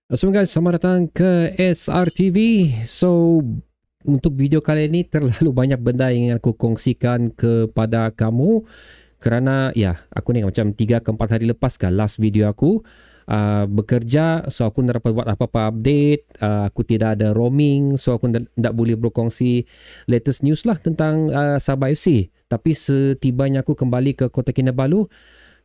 Assalamualaikum guys, selamat datang ke SRTV. So, untuk video kali ini terlalu banyak benda yang ingin aku kongsikan kepada kamu kerana ya, aku ni macam 3 ke 4 hari lepas kan last video aku bekerja, so aku tak dapat buat apa-apa update, aku tidak ada roaming, so aku tak boleh berkongsi latest news lah tentang Sabah FC. Tapi setibanya aku kembali ke Kota Kinabalu,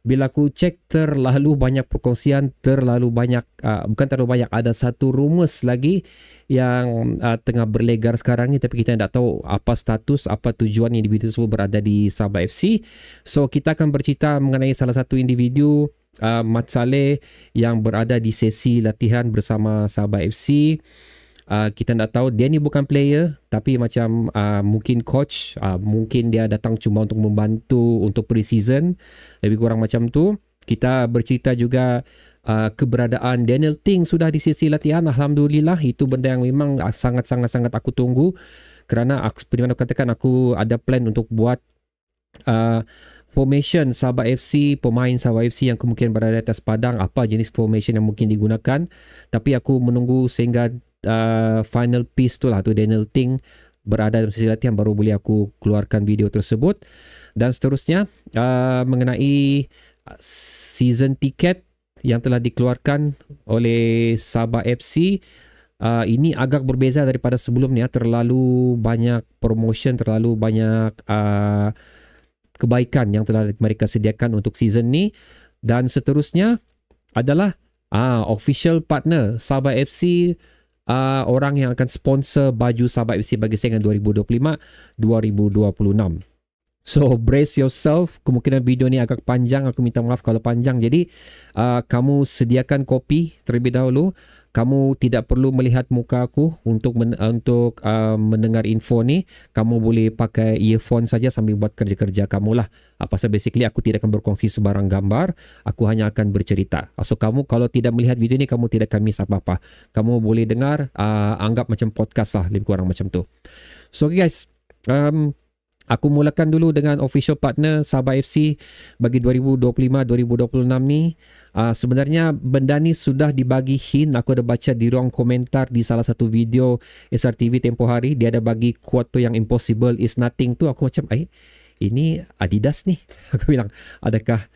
bila aku cek terlalu banyak perkongsian, terlalu banyak, bukan terlalu banyak, ada satu rumus lagi yang tengah berlegar sekarang ni, tapi kita tidak tahu apa status, apa tujuan individu tersebut berada di Sabah FC. So kita akan bercerita mengenai salah satu individu, Mat Saleh, yang berada di sesi latihan bersama Sabah FC. Kita tak tahu, dia ni bukan player tapi macam mungkin coach, mungkin dia datang cuma untuk membantu untuk pre-season, lebih kurang macam tu. Kita bercerita juga keberadaan Daniel Ting sudah di sesi latihan. Alhamdulillah, itu benda yang memang sangat-sangat aku tunggu kerana seperti mana aku katakan, aku ada plan untuk buat formation Sabah FC, pemain Sabah FC yang kemungkinan berada di atas padang, apa jenis formation yang mungkin digunakan. Tapi aku menunggu sehingga final piece tu lah, tu Daniel Ting berada dalam sesi latihan, baru boleh aku keluarkan video tersebut. Dan seterusnya mengenai season tiket yang telah dikeluarkan oleh Sabah FC, ini agak berbeza daripada sebelumnya. Terlalu banyak promotion, terlalu banyak kebaikan yang telah mereka sediakan untuk season ni. Dan seterusnya adalah official partner Sabah FC, orang yang akan sponsor baju Sabah FC bagi saingan 2025-2026. So brace yourself, kemungkinan video ni agak panjang, aku minta maaf kalau panjang. Jadi kamu sediakan kopi terlebih dahulu. Kamu tidak perlu melihat muka aku untuk mendengar info ni. Kamu boleh pakai earphone saja sambil buat kerja-kerja kamu lah. Pasal basically aku tidak akan berkongsi sebarang gambar, aku hanya akan bercerita. So kamu kalau tidak melihat video ni, kamu tidak akan miss apa-apa. Kamu boleh dengar, anggap macam podcast lah, lebih kurang macam tu. So okay guys, aku mulakan dulu dengan official partner Sabah FC bagi 2025-2026 ni. Sebenarnya benda ni sudah dibagi hint. Aku ada baca di ruang komentar di salah satu video SRTV tempoh hari. Dia ada bagi quote tu yang impossible is nothing tu. Aku macam, ini Adidas ni. Aku bilang, adakah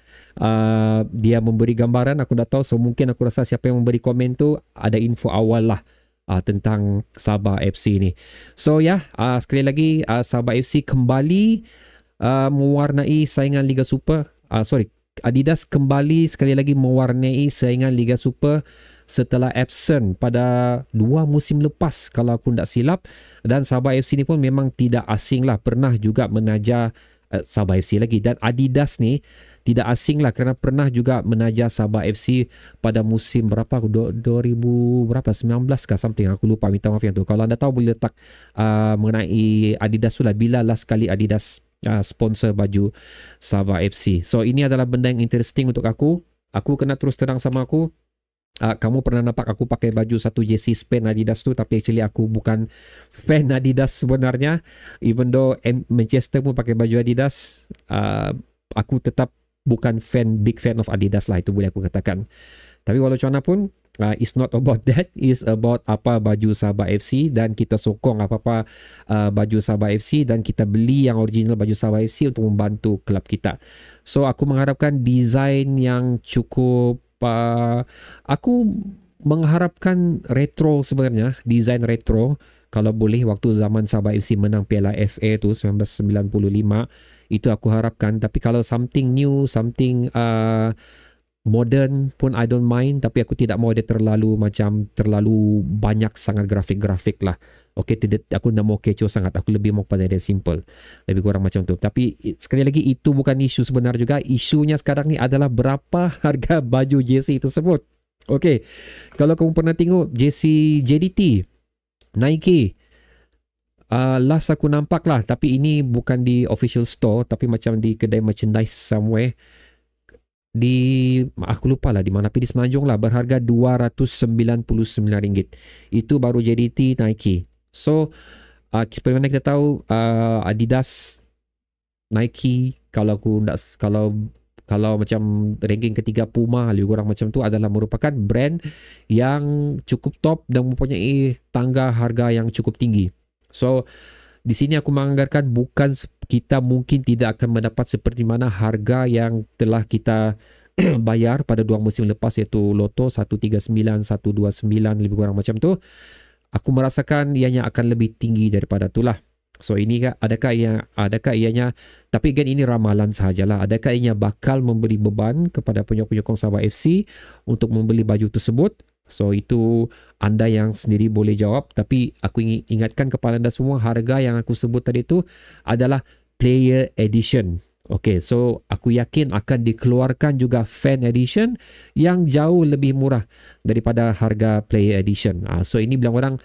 dia memberi gambaran? Aku tak tahu. So mungkin aku rasa siapa yang memberi komen tu ada info awal lah tentang Sabah FC ni. So sekali lagi, Sabah FC kembali mewarnai saingan Liga Super. Adidas kembali sekali lagi mewarnai saingan Liga Super setelah absent pada 2 musim lepas kalau aku tak silap. Dan Sabah FC ni pun memang tidak asing lah, pernah juga menaja Sabah FC lagi. Dan Adidas ni tidak asing lah kerana pernah juga menaja Sabah FC pada musim berapa, 2000 berapa, 19 kah something, aku lupa, minta maaf yang tu. Kalau anda tahu boleh letak mengenai Adidas tu lah, bila last kali Adidas sponsor baju Sabah FC. So ini adalah benda yang interesting untuk aku. Aku kena terus terang sama aku. Kamu pernah nampak aku pakai baju satu jersey Spain Adidas tu, tapi actually aku bukan fan Adidas sebenarnya. Even though Manchester pun pakai baju Adidas, aku tetap bukan big fan of Adidas lah, itu boleh aku katakan. Tapi walau macam mana pun, it's not about that. It's about apa baju Sabah FC, dan kita sokong apa-apa baju Sabah FC, dan kita beli yang original baju Sabah FC untuk membantu kelab kita. So aku mengharapkan design yang cukup, aku mengharapkan retro sebenarnya, design retro. Kalau boleh, waktu zaman Sabah FC menang Piala FA tu 1995, itu aku harapkan. Tapi kalau something new, something modern pun I don't mind, tapi aku tidak mau dia terlalu banyak sangat grafik-grafik lah. Okay, aku tidak mau kecoh sangat, aku lebih mau pada dia simple, lebih kurang macam tu. Tapi sekali lagi, itu bukan isu sebenar juga. Isunya sekarang ni adalah berapa harga baju jersey tersebut. Okay, kalau kamu pernah tengok jersey JDT Nike, last aku nampak lah, tapi ini bukan di official store, tapi macam di kedai merchandise somewhere aku lupa lah di mana, tapi di Semenanjung lah, berharga RM299. Itu baru JDT Nike. So seperti mana kita tahu, Adidas, Nike, kalau kalau macam ranking ketiga Puma lebih kurang macam tu adalah merupakan brand yang cukup top dan mempunyai tangga harga yang cukup tinggi. So di sini aku menganggarkan bukan kita mungkin tidak akan mendapat seperti mana harga yang telah kita bayar pada 2 musim lepas, iaitu Lotto 139, 129 lebih kurang macam tu. Aku merasakan ianya akan lebih tinggi daripada itulah. So ini adakah ianya, tapi again ini ramalan sahajalah, adakah ianya bakal memberi beban kepada penyokong Sabah FC untuk membeli baju tersebut? So itu anda yang sendiri boleh jawab, tapi aku ingatkan kepada anda semua, harga yang aku sebut tadi itu adalah player edition. Okay, so aku yakin akan dikeluarkan juga fan edition yang jauh lebih murah daripada harga player edition. So ini bilang orang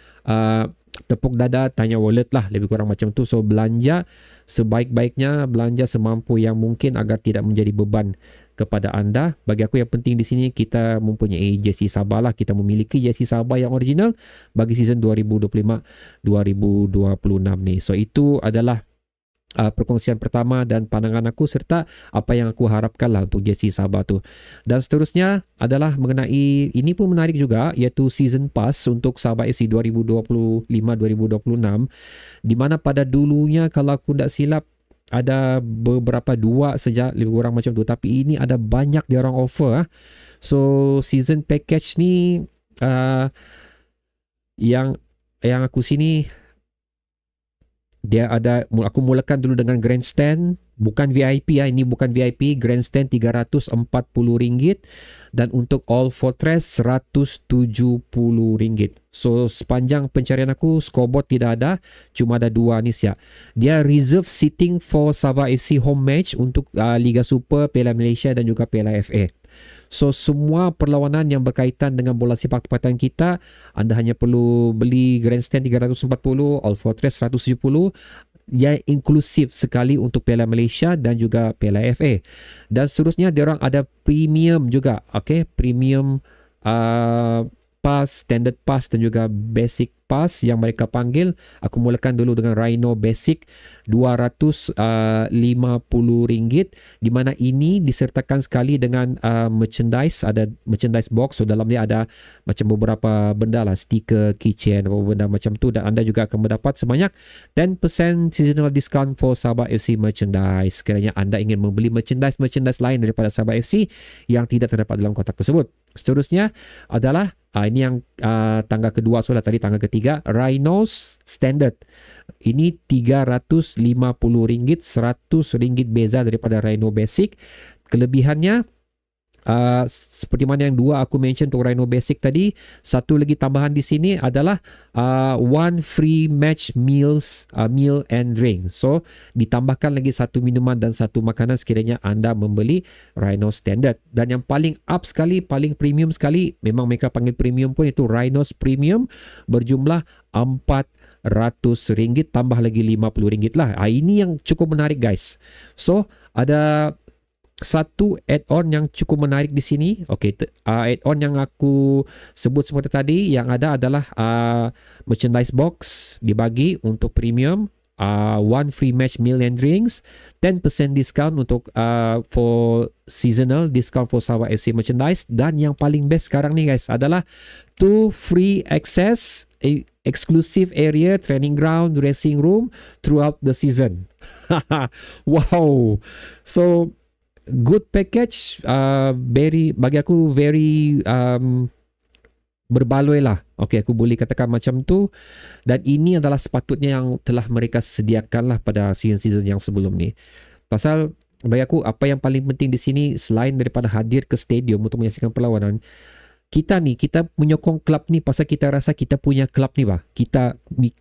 tepuk dada, tanya wallet lah, lebih kurang macam tu. So belanja sebaik-baiknya, belanja semampu yang mungkin agar tidak menjadi beban kepada anda. Bagi aku yang penting di sini kita mempunyai jersey Sabah lah, kita memiliki jersey Sabah yang original bagi season 2025-2026 ni. So itu adalah perkongsian pertama dan pandangan aku serta apa yang aku harapkan lah untuk jersey Sabah tu. Dan seterusnya adalah mengenai, ini pun menarik juga, iaitu season pass untuk Sabah FC 2025-2026, di mana pada dulunya kalau aku tidak silap ada beberapa dua saja lebih kurang macam tu, tapi ini ada banyak dia orang offer. So season package ni yang aku sini dia ada, aku mulakan dulu dengan grandstand, bukan VIP ini bukan VIP, grandstand RM340 dan untuk all fortress RM170. So sepanjang pencarian aku scoreboard tidak ada, cuma ada dua ni siap. Dia reserve seating for Sabah FC home match untuk Liga Super, Piala Malaysia dan juga Piala FA. So semua perlawanan yang berkaitan dengan bola sepak tempatan kita, anda hanya perlu beli grandstand 340, all fortress 170, yang inklusif sekali untuk Piala Malaysia dan juga Piala FA. Dan seterusnya dia orang ada premium juga, okay? Premium pass, standard pass dan juga basic pass yang mereka panggil. Aku mulakan dulu dengan Rhino Basic RM250, di mana ini disertakan sekali dengan merchandise, ada merchandise box. So dalam dia ada macam beberapa benda lah, stiker, keychain, benda macam tu, dan anda juga akan mendapat sebanyak 10% seasonal discount for Sabah FC merchandise sekiranya anda ingin membeli merchandise lain daripada Sabah FC yang tidak terdapat dalam kotak tersebut. Seterusnya adalah ini yang tangga kedua, so tadi tangga ketiga, Rhinos Standard. Ini RM350, RM100 beza daripada Rhino Basic. Kelebihannya seperti mana yang dua aku mention untuk Rhino Basic tadi, satu lagi tambahan di sini adalah one free match meal and drink. So ditambahkan lagi satu minuman dan satu makanan sekiranya anda membeli Rhino Standard. Dan yang paling up sekali, paling premium sekali, memang mereka panggil premium pun, itu Rhinos Premium, berjumlah RM400 tambah lagi RM50 lah. Ini yang cukup menarik guys. So ada satu add-on yang cukup menarik di sini. Okey, add-on yang aku sebut seperti tadi, yang ada adalah merchandise box dibagi untuk premium, one free match meal and drinks, 10% discount untuk for seasonal discount for Sabah FC merchandise, dan yang paling best sekarang ni guys adalah 2 free access exclusive area, training ground, dressing room throughout the season. Wow. So good package, bagi aku very berbaloi lah. Okay, aku boleh katakan macam tu. Dan ini adalah sepatutnya yang telah mereka sediakan lah pada season-season yang sebelum ni. Pasal bagi aku apa yang paling penting di sini, selain daripada hadir ke stadium untuk menyaksikan perlawanan, kita menyokong klub ni pasal kita rasa kita punya klub ni bah.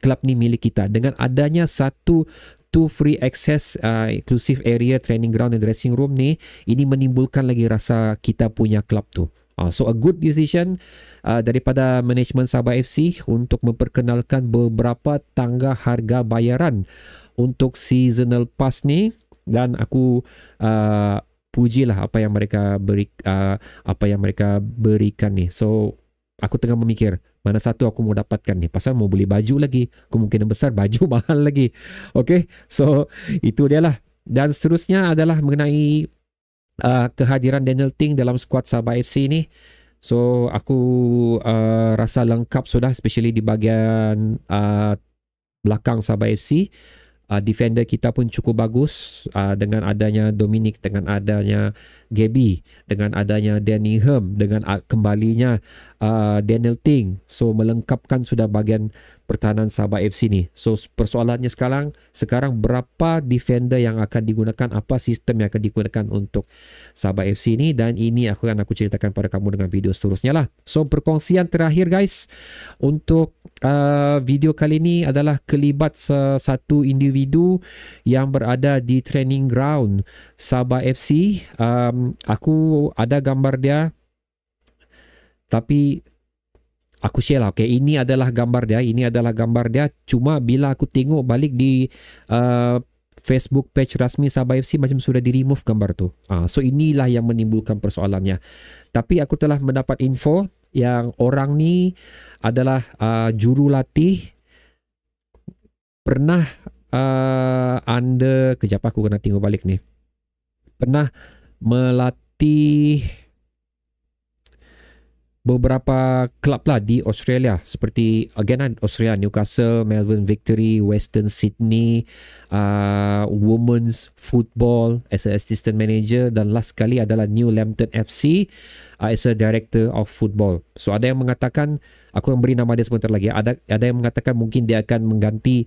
Klub ni milik kita. Dengan adanya satu free access inclusive area, training ground dan dressing room ni, ini menimbulkan lagi rasa kita punya klub tu. So a good decision daripada manajemen Sabah FC untuk memperkenalkan beberapa tangga harga bayaran untuk seasonal pass ni, dan aku pujilah apa yang mereka berikan ni. So aku tengah memikir mana satu aku mau dapatkan ni, pasal mau beli baju lagi, kemungkinan besar baju mahal lagi. Okay, so itu dia lah. Dan seterusnya adalah mengenai kehadiran Daniel Ting dalam skuad Sabah FC ni. So aku rasa lengkap sudah, especially di bahagian belakang Sabah FC. Defender kita pun cukup bagus dengan adanya Dominic, dengan adanya Gaby, dengan adanya Danny Herm, dengan kembalinya Daniel Ting. So melengkapkan sudah bahagian pertahanan Sabah FC ni. So persoalannya sekarang berapa defender yang akan digunakan, apa sistem yang akan digunakan untuk Sabah FC ni, dan ini aku ceritakan pada kamu dengan video seterusnya lah. So perkongsian terakhir guys untuk video kali ini adalah kelibat satu individu yang berada di training ground Sabah FC. Aku ada gambar dia, tapi aku share lah. Okay, ini adalah gambar dia. Cuma bila aku tengok balik di Facebook page rasmi Sabah FC, macam sudah di remove gambar tu. So inilah yang menimbulkan persoalannya. Tapi aku telah mendapat info yang orang ni adalah jurulatih, pernah kejap aku kena tengok balik ni, pernah melatih beberapa klub lah di Australia, seperti Australia, Newcastle, Melbourne Victory, Western Sydney, Women's Football as a assistant manager, dan last kali adalah New Lambton FC as a director of football. So ada yang mengatakan, aku yang beri nama dia sebentar lagi, ada yang mengatakan mungkin dia akan mengganti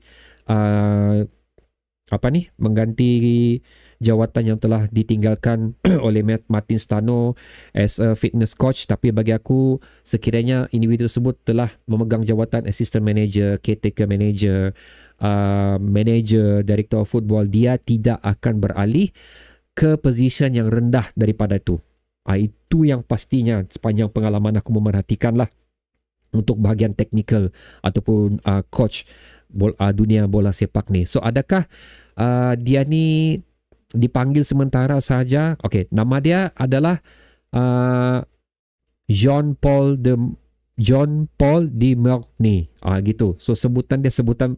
mengganti jawatan yang telah ditinggalkan oleh Martin Stano as a fitness coach. Tapi bagi aku, sekiranya individu tersebut telah memegang jawatan assistant manager, caretaker manager, manager, director of football, dia tidak akan beralih ke position yang rendah daripada itu. Itu yang pastinya sepanjang pengalaman aku memerhatikan lah untuk bahagian teknikal ataupun coach dunia bola sepak ni. So adakah dia ni dipanggil sementara saja? Okey, nama dia adalah Jean Paul de Morny. Gitu. So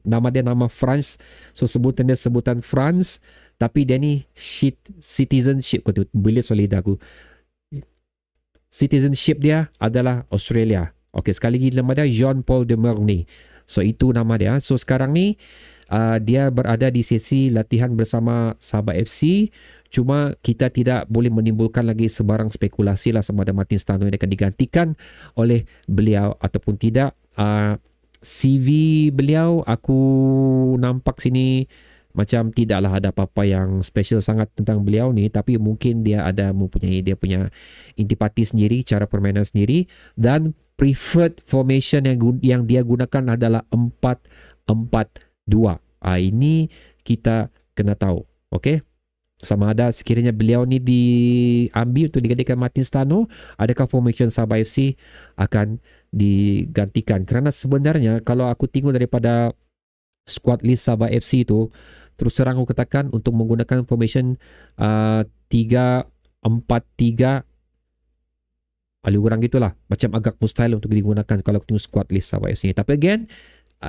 nama dia nama France. So sebutan dia sebutan France, tapi dia ni citizenship ko tu boleh solid aku. Citizenship dia adalah Australia. Okey, sekali lagi nama dia Jean Paul de Morny. So itu nama dia. So sekarang ni dia berada di sesi latihan bersama Sabah FC. Cuma kita tidak boleh menimbulkan lagi sebarang spekulasi lah sama ada Martin Stano yang akan digantikan oleh beliau ataupun tidak. CV beliau aku nampak sini macam tidaklah ada apa-apa yang special sangat tentang beliau ni, tapi mungkin dia punya intipati sendiri, cara permainan sendiri, dan preferred formation yang dia gunakan adalah 4-4-2. Ini kita kena tahu. Okey, sama ada sekiranya beliau ni diambil untuk digantikan Martin Stano, adakah formation Sabah FC akan digantikan? Kerana sebenarnya kalau aku tengok daripada squad list Sabah FC tu, terus terang aku katakan untuk menggunakan formation 3-4-3 lebih kurang gitulah, macam agak mustahil untuk digunakan kalau aku tengok squad list Sabah FC ni. Tapi again,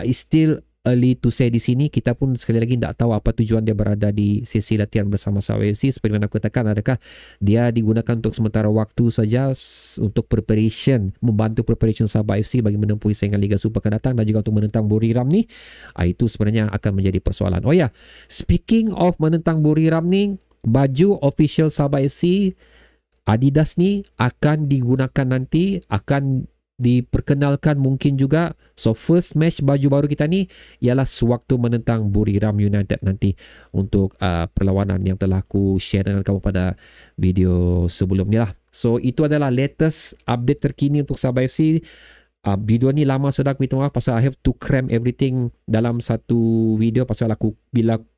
it's still early to say di sini. Kita pun sekali lagi tak tahu apa tujuan dia berada di sesi latihan bersama Sabah FC. Seperti mana aku katakan, adakah dia digunakan untuk sementara waktu saja untuk preparation, membantu preparation Sabah FC bagi menempuh saingan Liga Super akan datang, dan juga untuk menentang Buriram ni. Itu sebenarnya akan menjadi persoalan. Oh ya, speaking of menentang Buriram ni, baju official Sabah FC Adidas ni akan digunakan nanti, akan diperkenalkan mungkin juga. So first match baju baru kita ni ialah sewaktu menentang Buriram United nanti untuk perlawanan yang telah aku share dengan kamu pada video sebelum ni lah. So itu adalah latest update terkini untuk Sabah FC. Video ni lama sudah, aku minta maaf pasal I have to cram everything dalam satu video, pasal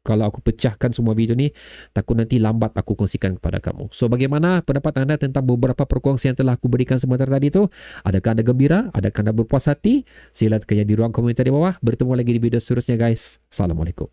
kalau aku pecahkan semua video ni takut nanti lambat aku kongsikan kepada kamu. So bagaimana pendapat anda tentang beberapa perkongsian yang telah aku berikan sebentar tadi tu? Adakah anda gembira? Adakah anda berpuas hati? Sila tekan di ruang komentar di bawah. Bertemu lagi di video seterusnya guys. Assalamualaikum.